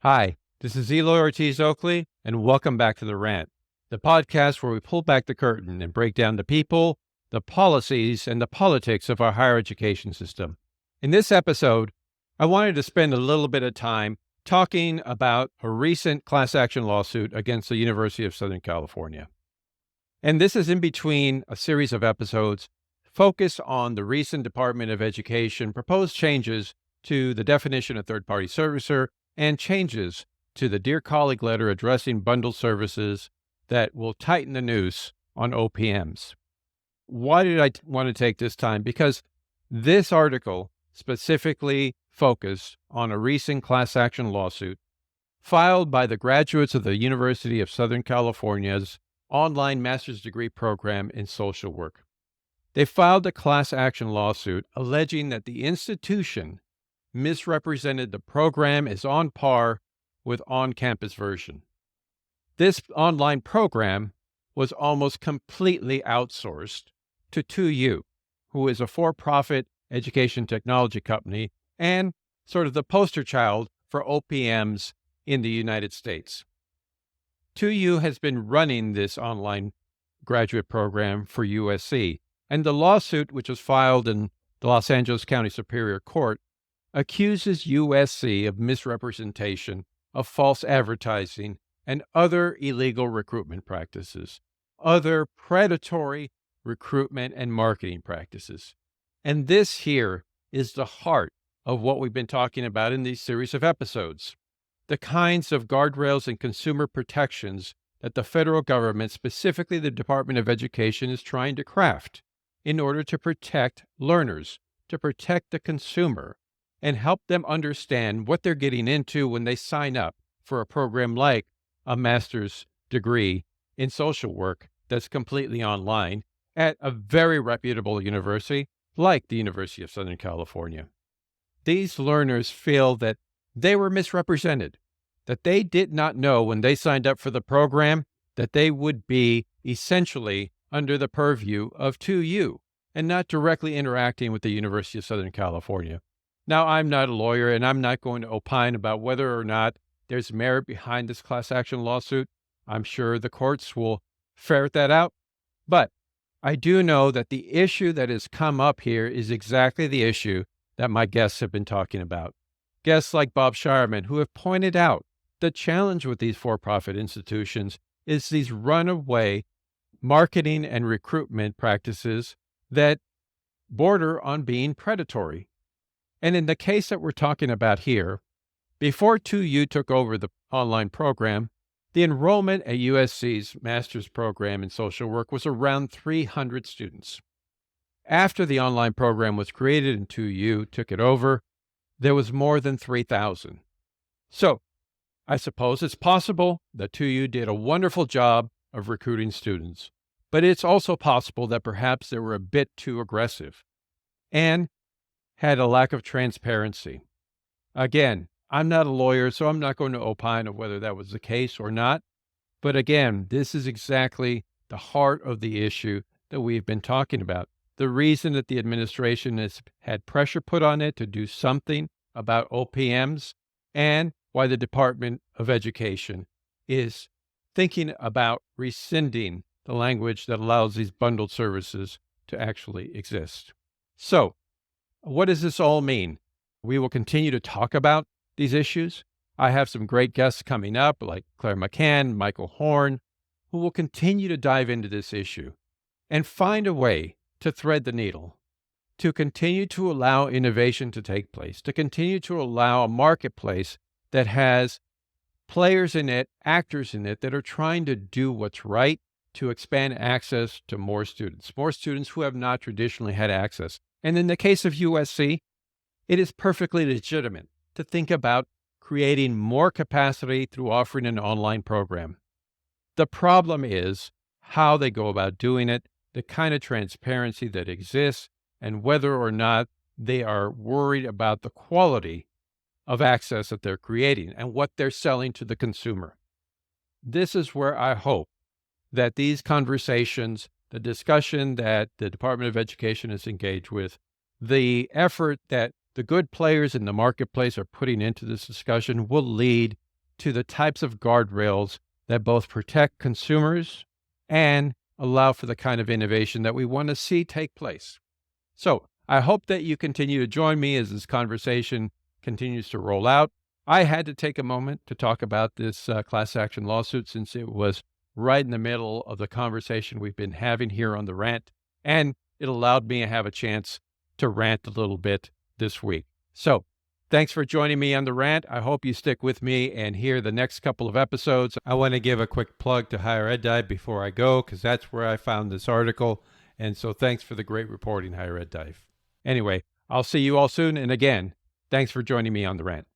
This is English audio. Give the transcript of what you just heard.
Hi, this is Eloy Ortiz Oakley, and welcome back to The Rant, the podcast where we pull back the curtain and break down the people, the policies, and the politics of our higher education system. In this episode, I wanted to spend a little bit of time talking about a recent class action lawsuit against the University of Southern California. And this is in between a series of episodes focused on the recent Department of Education proposed changes to the definition of third-party servicer and changes to the Dear Colleague letter addressing bundled services that will tighten the noose on OPMs. Why did I want to take this time? Because this article specifically focused on a recent class action lawsuit filed by the graduates of the University of Southern California's online master's degree program in social work. They filed a class action lawsuit alleging that the institution misrepresented the program as on par with on-campus version. This online program was almost completely outsourced to 2U, who is a for-profit education technology company and sort of the poster child for OPMs in the United States. 2U has been running this online graduate program for USC, and the lawsuit, which was filed in the Los Angeles County Superior Court, accuses USC of misrepresentation, of false advertising, and other illegal recruitment practices, other predatory recruitment and marketing practices. And this here is the heart of what we've been talking about in these series of episodes. The kinds of guardrails and consumer protections that the federal government, specifically the Department of Education, is trying to craft in order to protect learners, to protect the consumer, and help them understand what they're getting into when they sign up for a program like a master's degree in social work that's completely online at a very reputable university like the University of Southern California. These learners feel that they were misrepresented, that they did not know when they signed up for the program that they would be essentially under the purview of 2U and not directly interacting with the University of Southern California. Now, I'm not a lawyer, and I'm not going to opine about whether or not there's merit behind this class action lawsuit. I'm sure the courts will ferret that out. But I do know that the issue that has come up here is exactly the issue that my guests have been talking about. Guests like Bob Shireman, who have pointed out the challenge with these for-profit institutions is these runaway marketing and recruitment practices that border on being predatory. And in the case that we're talking about here, before 2U took over the online program, the enrollment at USC's master's program in social work was around 300 students. After the online program was created and 2U took it over, there was more than 3,000. So I suppose it's possible that 2U did a wonderful job of recruiting students, but it's also possible that perhaps they were a bit too aggressive and had a lack of transparency. Again, I'm not a lawyer, so I'm not going to opine on whether that was the case or not. But again, this is exactly the heart of the issue that we've been talking about. The reason that the administration has had pressure put on it to do something about OPMs and why the Department of Education is thinking about rescinding the language that allows these bundled services to actually exist. So, what does this all mean? We will continue to talk about these issues. I have some great guests coming up, like Claire McCann, Michael Horn, who will continue to dive into this issue and find a way to thread the needle, to continue to allow innovation to take place, to continue to allow a marketplace that has players in it, actors in it, that are trying to do what's right to expand access to more students who have not traditionally had access. And in the case of USC, it is perfectly legitimate to think about creating more capacity through offering an online program. The problem is how they go about doing it, the kind of transparency that exists, and whether or not they are worried about the quality of access that they're creating and what they're selling to the consumer. This is where I hope that these conversations, the discussion that the Department of Education is engaged with, the effort that the good players in the marketplace are putting into this discussion will lead to the types of guardrails that both protect consumers and allow for the kind of innovation that we want to see take place. So I hope that you continue to join me as this conversation continues to roll out. I had to take a moment to talk about this class action lawsuit since it was right in the middle of the conversation we've been having here on The Rant, and it allowed me to have a chance to rant a little bit this week. So thanks for joining me on The Rant. I hope you stick with me and hear the next couple of episodes. I want to give a quick plug to Higher Ed Dive before I go, because that's where I found this article. And so thanks for the great reporting, Higher Ed Dive. Anyway, I'll see you all soon. And again, thanks for joining me on The Rant.